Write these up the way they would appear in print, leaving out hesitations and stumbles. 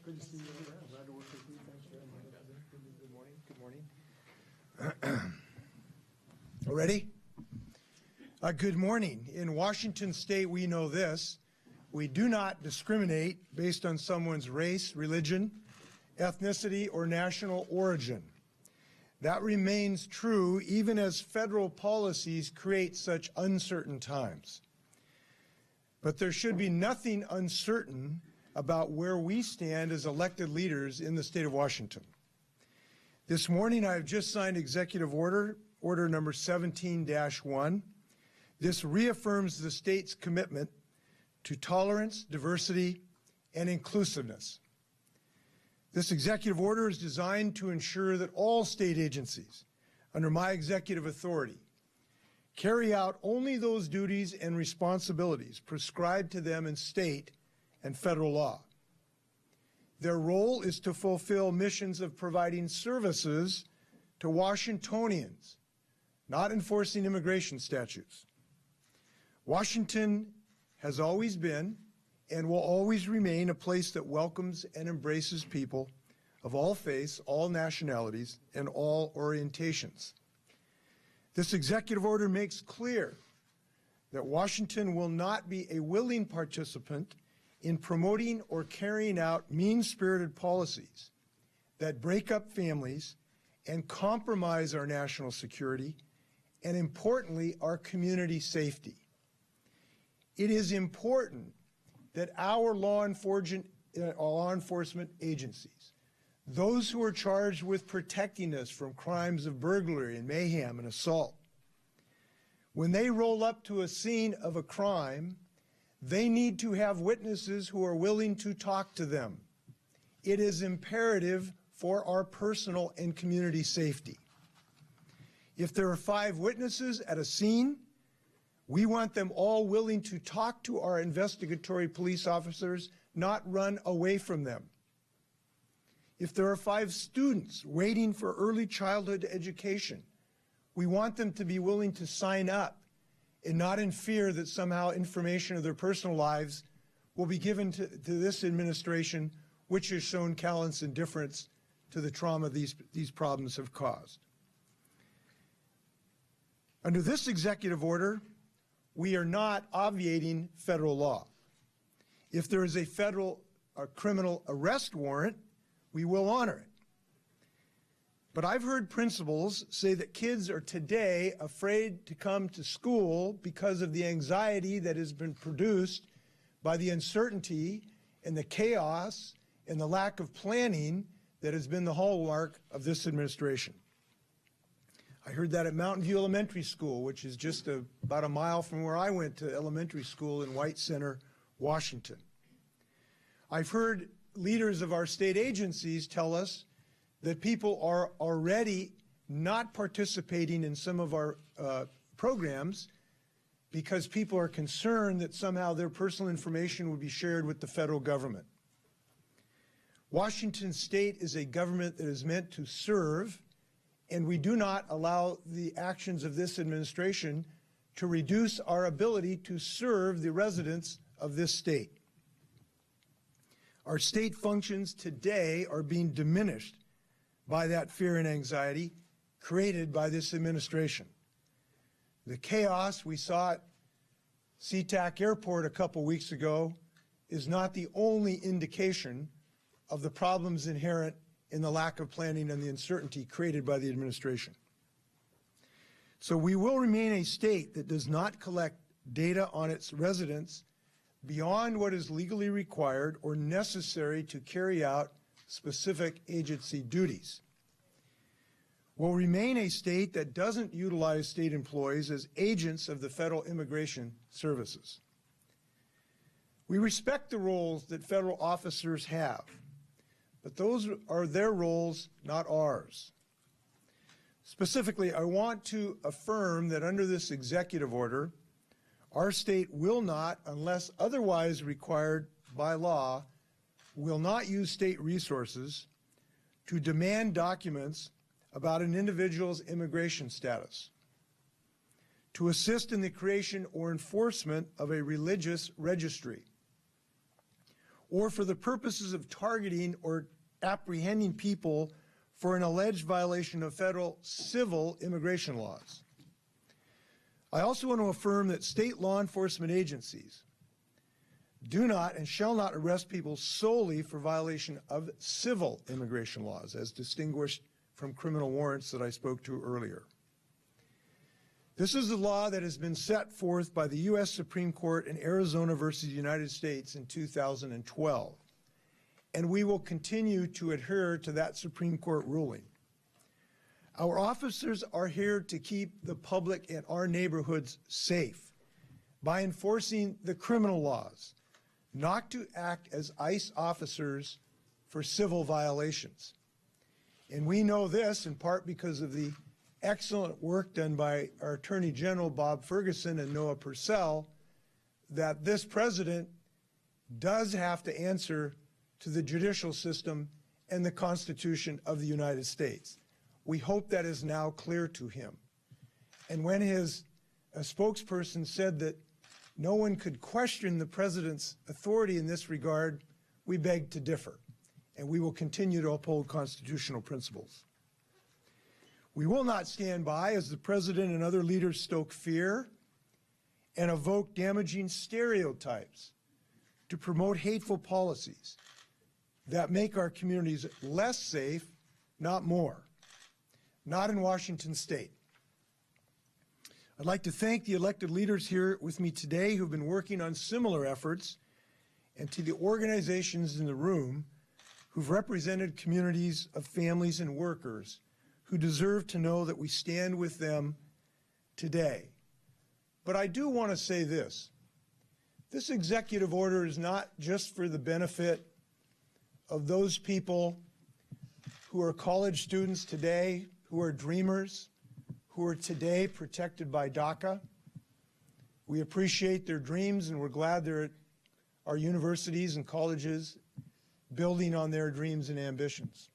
Good to see you. I'm glad to work with you. Thanks very much. Good morning. Good morning. Ready? Good morning. In Washington State, we know this. We do not discriminate based on someone's race, religion, ethnicity, or national origin. That remains true even as federal policies create such uncertain times. But there should be nothing uncertain about where we stand as elected leaders in the state of Washington. This morning, I have just signed Executive Order number 17-1. This reaffirms the state's commitment to tolerance, diversity, and inclusiveness. This executive order is designed to ensure that all state agencies under my executive authority carry out only those duties and responsibilities prescribed to them in state and federal law. Their role is to fulfill missions of providing services to Washingtonians, not enforcing immigration statutes. Washington has always been and will always remain a place that welcomes and embraces people of all faiths, all nationalities, and all orientations. This executive order makes clear that Washington will not be a willing participant in promoting or carrying out mean-spirited policies that break up families and compromise our national security and, importantly, our community safety. It is important that our law enforcement agencies, those who are charged with protecting us from crimes of burglary and mayhem and assault, when they roll up to a scene of a crime, they need to have witnesses who are willing to talk to them. It is imperative for our personal and community safety. If there are 5 witnesses at a scene, we want them all willing to talk to our investigatory police officers, not run away from them. If there are 5 students waiting for early childhood education, we want them to be willing to sign up and not in fear that somehow information of their personal lives will be given to this administration, which has shown callous indifference to the trauma these problems have caused. Under this executive order, we are not obviating federal law. If there is a federal criminal arrest warrant, we will honor it. But I've heard principals say that kids are today afraid to come to school because of the anxiety that has been produced by the uncertainty and the chaos and the lack of planning that has been the hallmark of this administration. I heard that at Mountain View Elementary School, which is just about a mile from where I went to elementary school in White Center, Washington. I've heard leaders of our state agencies tell us that people are already not participating in some of our programs because people are concerned that somehow their personal information would be shared with the federal government. Washington State is a government that is meant to serve, and we do not allow the actions of this administration to reduce our ability to serve the residents of this state. Our state functions today are being diminished by that fear and anxiety created by this administration. The chaos we saw at SeaTac Airport a couple weeks ago is not the only indication of the problems inherent in the lack of planning and the uncertainty created by the administration. So we will remain a state that does not collect data on its residents beyond what is legally required or necessary to carry out specific agency duties. We'll remain a state that doesn't utilize state employees as agents of the Federal Immigration Services. We respect the roles that federal officers have, but those are their roles, not ours. Specifically, I want to affirm that under this executive order, our state will not, unless otherwise required by law, will not use state resources to demand documents about an individual's immigration status, to assist in the creation or enforcement of a religious registry, or for the purposes of targeting or apprehending people for an alleged violation of federal civil immigration laws. I also want to affirm that state law enforcement agencies do not and shall not arrest people solely for violation of civil immigration laws, as distinguished from criminal warrants that I spoke to earlier. This is the law that has been set forth by the U.S. Supreme Court in Arizona versus United States in 2012, and we will continue to adhere to that Supreme Court ruling. Our officers are here to keep the public and our neighborhoods safe by enforcing the criminal laws, not to act as ICE officers for civil violations. And we know this in part because of the excellent work done by our Attorney General Bob Ferguson and Noah Purcell, that this president does have to answer to the judicial system and the Constitution of the United States. We hope that is now clear to him. And when his spokesperson said that no one could question the president's authority in this regard, we beg to differ, and we will continue to uphold constitutional principles. We will not stand by as the president and other leaders stoke fear and evoke damaging stereotypes to promote hateful policies that make our communities less safe, not more. Not in Washington State. I'd like to thank the elected leaders here with me today who've been working on similar efforts, and to the organizations in the room who've represented communities of families and workers who deserve to know that we stand with them today. But I do want to say this. This executive order is not just for the benefit of those people who are college students today, who are dreamers, who are today protected by DACA. We appreciate their dreams, and we're glad they're at our universities and colleges building on their dreams and ambitions.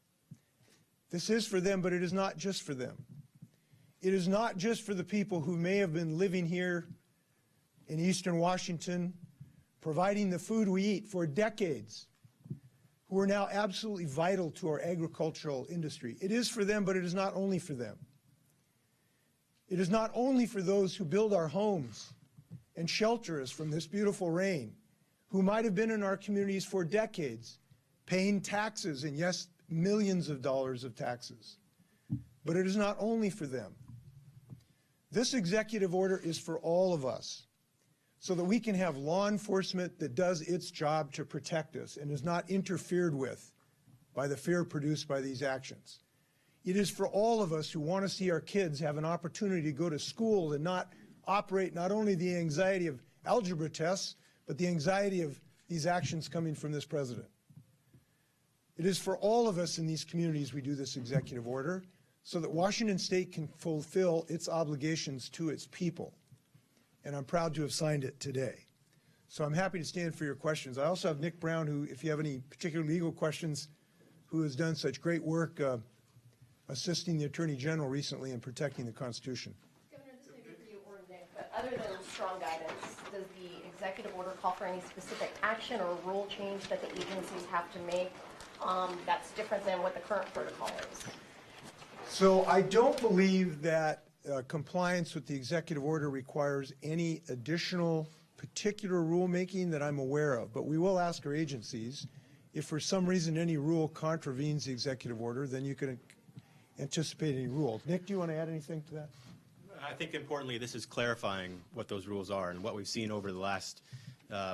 This is for them, but it is not just for them. It is not just for the people who may have been living here in Eastern Washington, providing the food we eat for decades, who are now absolutely vital to our agricultural industry. It is for them, but it is not only for them. It is not only for those who build our homes and shelter us from this beautiful rain, who might have been in our communities for decades, paying taxes, and yes, millions of dollars of taxes. But it is not only for them. This executive order is for all of us, so that we can have law enforcement that does its job to protect us and is not interfered with by the fear produced by these actions. It is for all of us who want to see our kids have an opportunity to go to school and not operate not only the anxiety of algebra tests, but the anxiety of these actions coming from this president. It is for all of us in these communities we do this executive order so that Washington State can fulfill its obligations to its people. And I'm proud to have signed it today. So I'm happy to stand for your questions. I also have Nick Brown, who, if you have any particular legal questions, who has done such great work assisting the Attorney General recently in protecting the Constitution. Governor, this may be for you or Nick, but other than strong guidance, does the executive order call for any specific action or rule change that the agencies have to make that's different than what the current protocol is? So I don't believe that compliance with the executive order requires any additional particular rulemaking that I'm aware of, but we will ask our agencies if for some reason any rule contravenes the executive order, then you can anticipate any rule. Nick, do you want to add anything to that? I think importantly this is clarifying what those rules are, and what we've seen over the last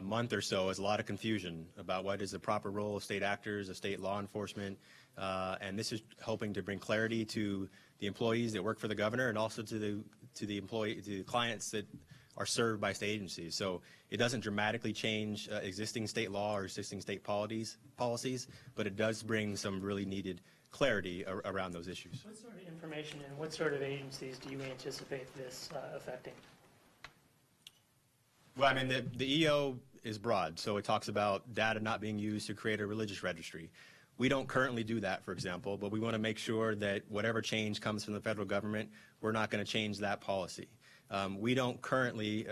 month or so is a lot of confusion about what is the proper role of state actors, of state law enforcement, and this is hoping to bring clarity to the employees that work for the governor and also to the clients that are served by state agencies. So it doesn't dramatically change existing state law or existing state policies, but it does bring some really needed clarity around those issues. What sort of information and what sort of agencies do you anticipate this affecting? Well, I mean, the EO is broad, so it talks about data not being used to create a religious registry. We don't currently do that, for example, but we want to make sure that whatever change comes from the federal government, we're not going to change that policy. We don't currently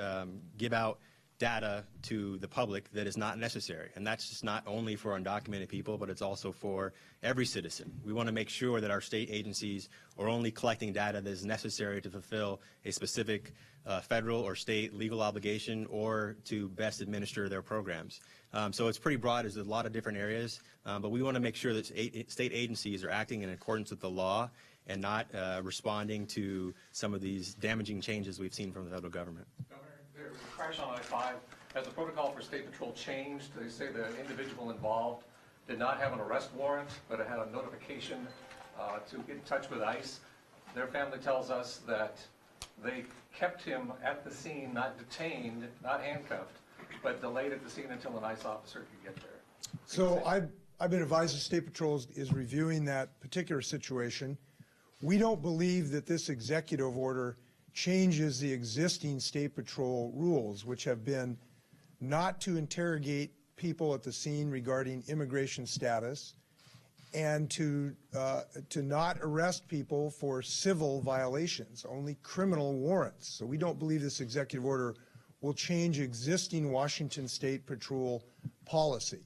give out data to the public that is not necessary. And that's just not only for undocumented people, but it's also for every citizen. We want to make sure that our state agencies are only collecting data that is necessary to fulfill a specific federal or state legal obligation or to best administer their programs. So it's pretty broad. There's a lot of different areas, but we want to make sure that state agencies are acting in accordance with the law and not responding to some of these damaging changes we've seen from the federal government. There was a crash on I-5. Has the protocol for State Patrol changed? They say the individual involved did not have an arrest warrant, but it had a notification to get in touch with ICE. Their family tells us that they kept him at the scene, not detained, not handcuffed, but delayed at the scene until an ICE officer could get there. So I've been advised the State Patrol is reviewing that particular situation. We don't believe that this executive order changes the existing State Patrol rules, which have been not to interrogate people at the scene regarding immigration status and to not arrest people for civil violations, only criminal warrants. So we don't believe this executive order will change existing Washington State Patrol policy.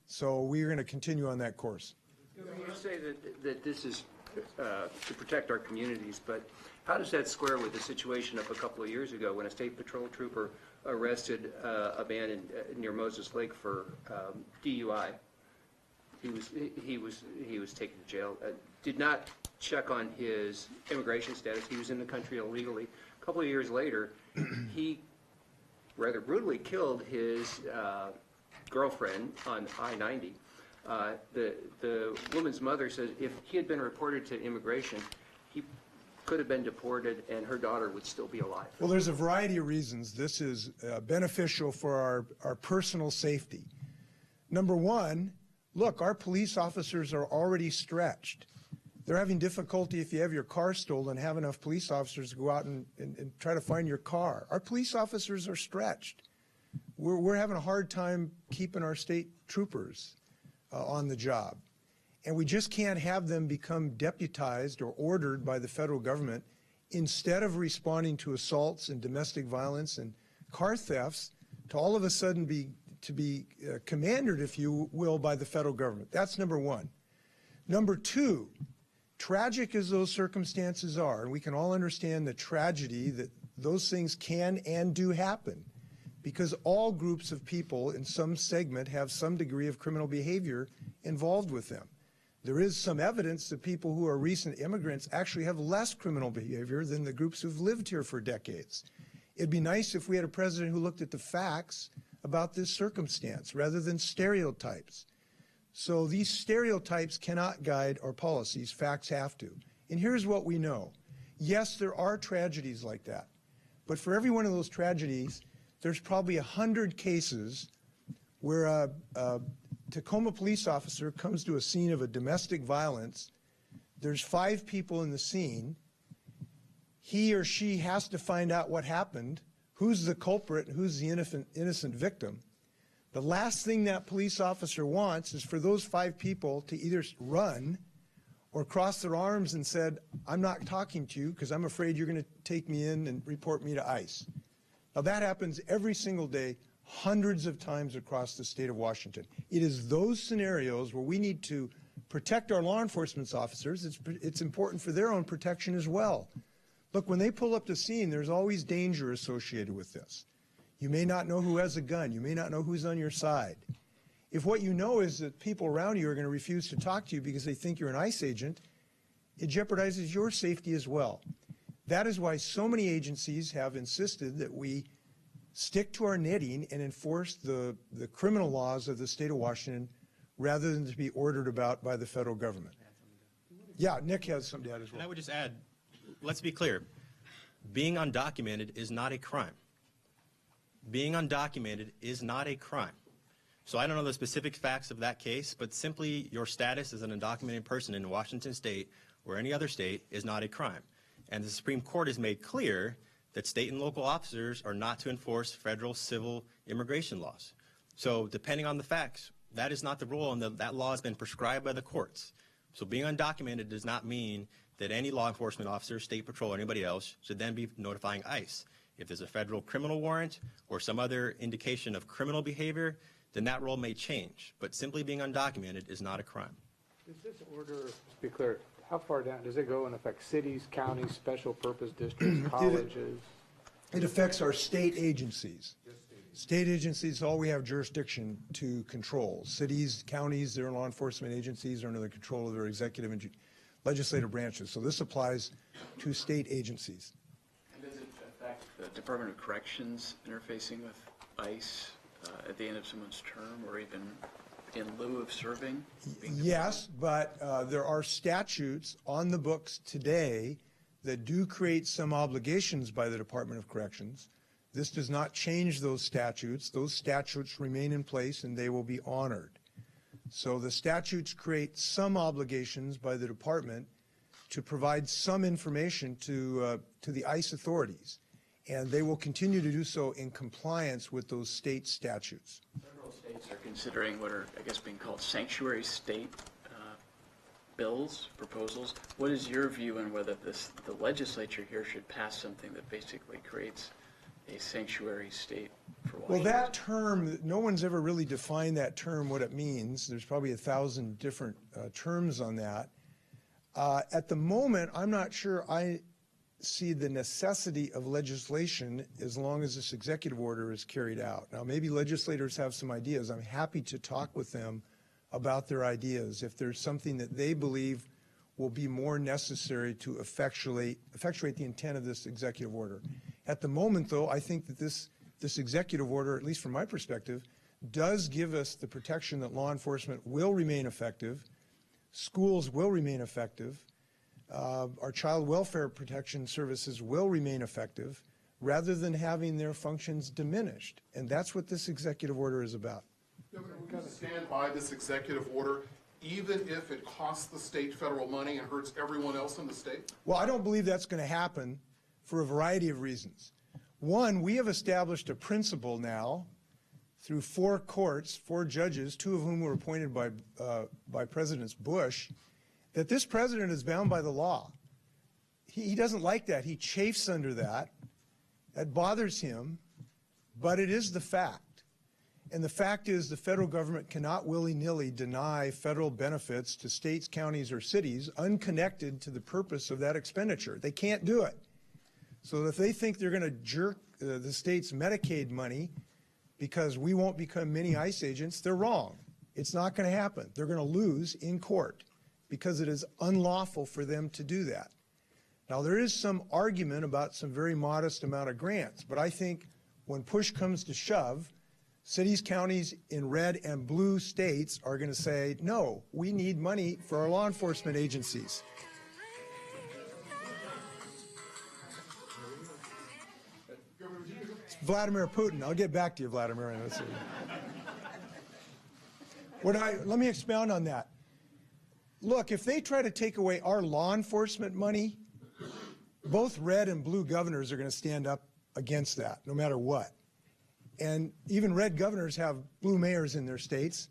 So we're going to continue on that course. You say that this is to protect our communities, but how does that square with the situation of a couple of years ago when a State Patrol trooper arrested a man near Moses Lake for DUI? He was taken to jail. Did not check on his immigration status. He was in the country illegally. A couple of years later, he rather brutally killed his girlfriend on I-90. The woman's mother says if he had been reported to immigration, he could have been deported and her daughter would still be alive. Well, there's a variety of reasons this is beneficial for our personal safety. Number one, look, our police officers are already stretched. They're having difficulty if you have your car stolen, have enough police officers to go out and try to find your car. Our police officers are stretched. We're having a hard time keeping our state troopers on the job. And we just can't have them become deputized or ordered by the federal government instead of responding to assaults and domestic violence and car thefts to all of a sudden be commanded, if you will, by the federal government. That's number one. Number two, tragic as those circumstances are, and we can all understand the tragedy that those things can and do happen, because all groups of people in some segment have some degree of criminal behavior involved with them. There is some evidence that people who are recent immigrants actually have less criminal behavior than the groups who've lived here for decades. It'd be nice if we had a president who looked at the facts about this circumstance rather than stereotypes. So these stereotypes cannot guide our policies. Facts have to. And here's what we know. Yes, there are tragedies like that. But for every one of those tragedies, there's probably 100 cases where a Tacoma police officer comes to a scene of a domestic violence. There's 5 people in the scene. He or she has to find out what happened, who's the culprit, and who's the innocent victim. The last thing that police officer wants is for those 5 people to either run or cross their arms and said, I'm not talking to you because I'm afraid you're going to take me in and report me to ICE. Now that happens every single day, hundreds of times across the state of Washington. It is those scenarios where we need to protect our law enforcement officers. It's important for their own protection as well. Look, when they pull up the scene, there's always danger associated with this. You may not know who has a gun. You may not know who's on your side. If what you know is that people around you are going to refuse to talk to you because they think you're an ICE agent, it jeopardizes your safety as well. That is why so many agencies have insisted that we stick to our knitting and enforce the criminal laws of the state of Washington rather than to be ordered about by the federal government. Yeah, Nick has something to add as well. And I would just add, let's be clear. Being undocumented is not a crime. Being undocumented is not a crime. So I don't know the specific facts of that case, but simply your status as an undocumented person in Washington state or any other state is not a crime. And the Supreme Court has made clear that state and local officers are not to enforce federal civil immigration laws. So depending on the facts, that is not the rule, and that law has been prescribed by the courts. So being undocumented does not mean that any law enforcement officer, state patrol, or anybody else should then be notifying ICE. If there's a federal criminal warrant or some other indication of criminal behavior, then that role may change. But simply being undocumented is not a crime. Does this order, let's be clear, how far down, does it go and affect cities, counties, special purpose districts, colleges? It affects our state agencies. State agencies, all we have jurisdiction to control. Cities, counties, their law enforcement agencies are under the control of their executive and legislative branches. So this applies to state agencies. And does it affect the Department of Corrections interfacing with ICE at the end of someone's term, or even in lieu of serving? Yes, but there are statutes on the books today that do create some obligations by the Department of Corrections. This does not change those statutes. Those statutes remain in place and they will be honored. So the statutes create some obligations by the department to provide some information to the ICE authorities, and they will continue to do so in compliance with those state statutes. Several states are considering what are, I guess, being called sanctuary state bills, proposals. What is your view on whether the legislature here should pass something that basically creates a sanctuary state for Washington? Well, that term, no one's ever really defined that term, what it means. There's probably 1,000 different terms on that. At the moment, I'm not sure I see the necessity of legislation as long as this executive order is carried out. Now, maybe legislators have some ideas. I'm happy to talk with them about their ideas. If there's something that they believe will be more necessary to effectuate the intent of this executive order. At the moment, though, I think that this executive order, at least from my perspective, does give us the protection that law enforcement will remain effective, schools will remain effective, our child welfare protection services will remain effective, rather than having their functions diminished. And that's what this executive order is about. Governor, would you stand by this executive order even if it costs the state federal money and hurts everyone else in the state? Well, I don't believe that's going to happen for a variety of reasons. One, we have established a principle now through 4 courts, 4 judges, 2 of whom were appointed by President Bush, that this president is bound by the law. He doesn't like that. He chafes under that. That bothers him, but it is the fact. And the fact is the federal government cannot willy-nilly deny federal benefits to states, counties, or cities unconnected to the purpose of that expenditure. They can't do it. So if they think they're going to jerk the state's Medicaid money because we won't become mini ICE agents, they're wrong. It's not going to happen. They're going to lose in court because it is unlawful for them to do that. Now, there is some argument about some very modest amount of grants, but I think when push comes to shove, cities, counties in red and blue states are going to say, no, we need money for our law enforcement agencies. It's Vladimir Putin. I'll get back to you, Vladimir. Let me expound on that. Look, if they try to take away our law enforcement money, both red and blue governors are going to stand up against that, no matter what. And even red governors have blue mayors in their states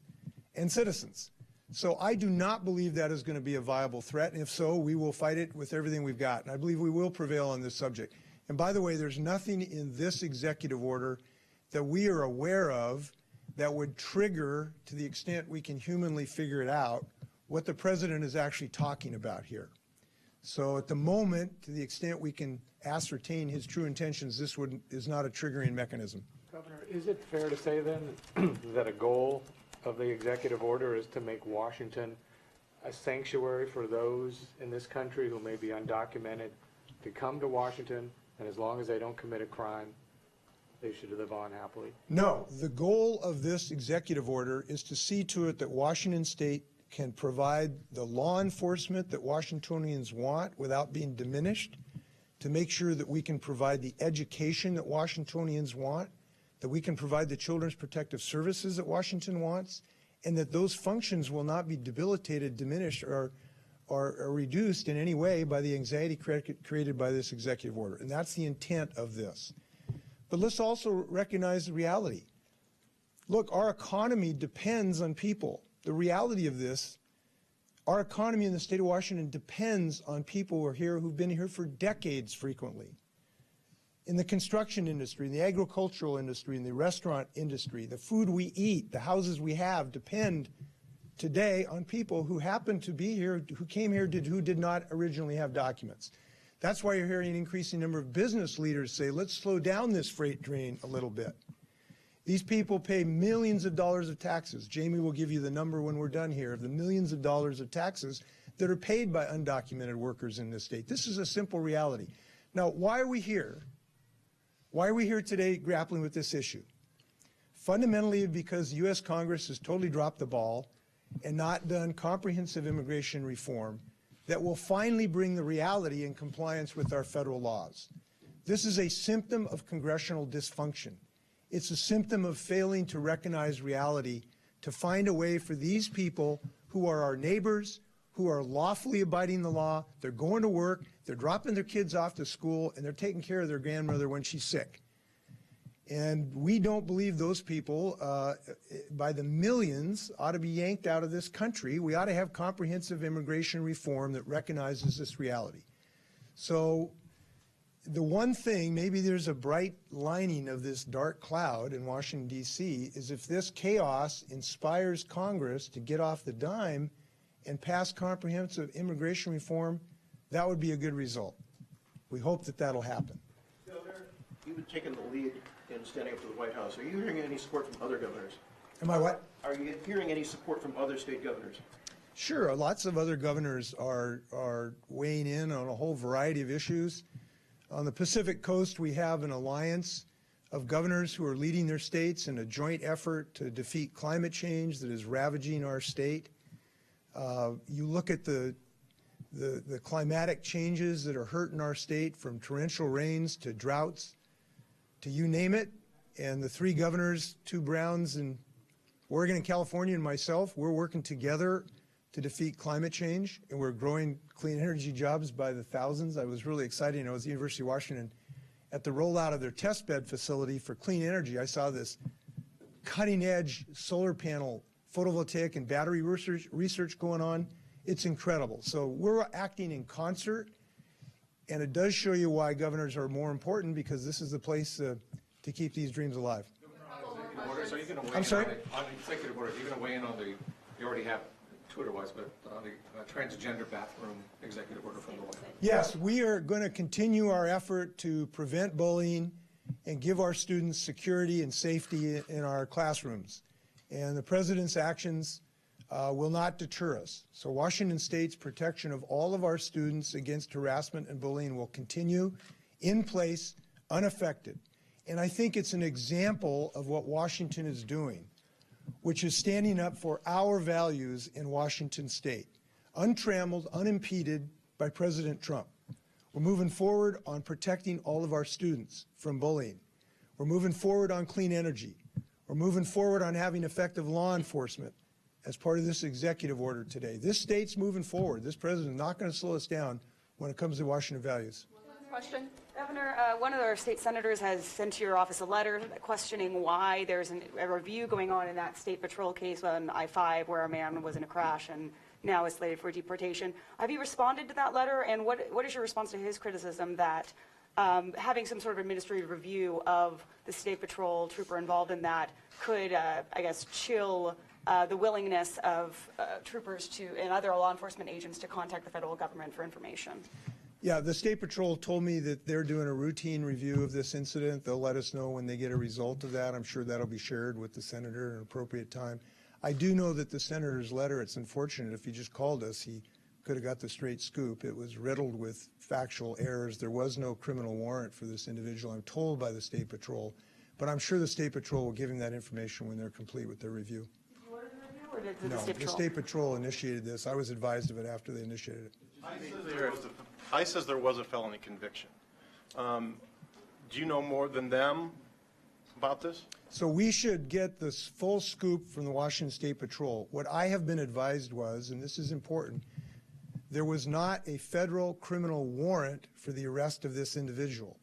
and citizens. So I do not believe that is going to be a viable threat. And if so, we will fight it with everything we've got. And I believe we will prevail on this subject. And by the way, there's nothing in this executive order that we are aware of that would trigger, to the extent we can humanly figure it out, what the president is actually talking about here. So at the moment, to the extent we can ascertain his true intentions, this is not a triggering mechanism. Governor, is it fair to say then that a goal of the executive order is to make Washington a sanctuary for those in this country who may be undocumented to come to Washington, and as long as they don't commit a crime, they should live on happily? No, the goal of this executive order is to see to it that Washington State can provide the law enforcement that Washingtonians want without being diminished, to make sure that we can provide the education that Washingtonians want, that we can provide the children's protective services that Washington wants, and that those functions will not be debilitated, diminished, or reduced in any way by the anxiety created by this executive order. And that's the intent of this. But let's also recognize the reality. Look, our economy depends on people. The reality of this, our economy in the state of Washington depends on people who are here, who've been here for decades frequently. in the construction industry, in the agricultural industry, in the restaurant industry. The food we eat, the houses we have depend today on people who happen to be here, who came here, who did not originally have documents. That's why you're hearing an increasing number of business leaders say, let's slow down this freight train a little bit. These people pay millions of dollars of taxes. Jamie will give you the number when we're done here of the millions of dollars of taxes that are paid by undocumented workers in this state. This is a simple reality. Now, why are we here? Why are we here today grappling with this issue? Fundamentally because the U.S. Congress has totally dropped the ball and not done comprehensive immigration reform that will finally bring the reality in compliance with our federal laws. This is a symptom of congressional dysfunction. It's a symptom of failing to recognize reality, to find a way for these people who are our neighbors, who are lawfully abiding the law, they're going to work, they're dropping their kids off to school, and they're taking care of their grandmother when she's sick. And we don't believe those people, by the millions, ought to be yanked out of this country. We ought to have comprehensive immigration reform that recognizes this reality. So the one thing, maybe there's a bright lining of this dark cloud in Washington, D.C., is if this chaos inspires Congress to get off the dime and pass comprehensive immigration reform, that would be a good result. We hope that that'll happen. Governor, you've taken the lead in standing up to the White House. Are you hearing any support from other governors? Am I what? Are you hearing any support from other state governors? Sure, lots of other governors are weighing in on a whole variety of issues. On the Pacific Coast, we have an alliance of governors who are leading their states in a joint effort to defeat climate change that is ravaging our state. You look at the climatic changes that are hurting our state, from torrential rains to droughts to you name it, and the three governors, two Browns in Oregon and California and myself, we're working together to defeat climate change, and we're growing clean energy jobs by the thousands. I was really excited. I was at the University of Washington at the rollout of their test bed facility for clean energy. I saw this cutting-edge solar panel, photovoltaic and battery research going on. It's incredible. So we're acting in concert, and it does show you why governors are more important, because this is the place to keep these dreams alive. So you're going to weigh I'm sorry? on the executive order, you're going to weigh in on the, you already have Twitter-wise, but on the transgender bathroom executive order from the White House. Yes, we are going to continue our effort to prevent bullying and give our students security and safety in our classrooms. And the President's actions will not deter us. So Washington State's protection of all of our students against harassment and bullying will continue in place, unaffected. And I think it's an example of what Washington is doing, which is standing up for our values in Washington State, untrammeled, unimpeded by President Trump. We're moving forward on protecting all of our students from bullying. We're moving forward on clean energy. We're moving forward on having effective law enforcement as part of this executive order today. This state's moving forward. This president is not going to slow us down when it comes to Washington values. Question. Governor, one of our state senators has sent to your office a letter questioning why there's a review going on in that state patrol case on I-5 where a man was in a crash and now is slated for deportation. Have you responded to that letter, and what is your response to his criticism that having some sort of administrative review of the state patrol trooper involved in that could, I guess, chill the willingness of troopers and other law enforcement agents to contact the federal government for information? Yeah, the State Patrol told me that they're doing a routine review of this incident. They'll let us know when they get a result of that. I'm sure that'll be shared with the senator at an appropriate time. I do know that the senator's letter, it's unfortunate, if he just called us, he could have got the straight scoop. It was riddled with factual errors. There was no criminal warrant for this individual, I'm told by the State Patrol. But I'm sure the State Patrol will give him that information when they're complete with their review. Did you order the review, or did No, the State Patrol? the State Patrol initiated this. I was advised of it after they initiated it. ICE says there was a felony conviction. Do you know more than them about this? So we should get the full scoop from the Washington State Patrol. What I have been advised was, and this is important, there was not a federal criminal warrant for the arrest of this individual.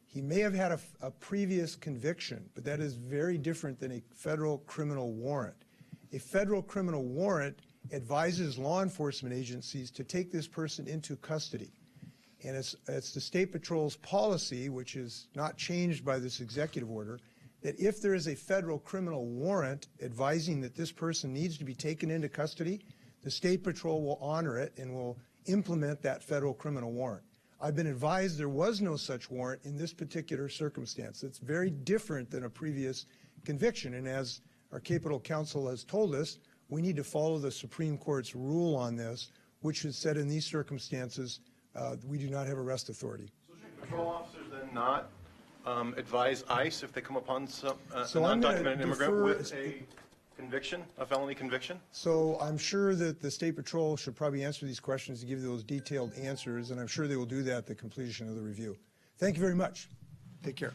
He may have had a previous conviction, but that is very different than a federal criminal warrant. A federal criminal warrant advises law enforcement agencies to take this person into custody. and it's the State Patrol's policy, which is not changed by this executive order, that if there is a federal criminal warrant advising that this person needs to be taken into custody, the State Patrol will honor it and will implement that federal criminal warrant. I've been advised there was no such warrant in this particular circumstance. It's very different than a previous conviction, and as our Capitol Council has told us, we need to follow the Supreme Court's rule on this, which has said in these circumstances, we do not have arrest authority. So should patrol officers then not advise ICE if they come upon a So I'm gonna undocumented immigrant defer- with a conviction, a felony conviction? So I'm sure that the State Patrol should probably answer these questions and give you those detailed answers, and I'm sure they will do that at the completion of the review. Thank you very much. Take care.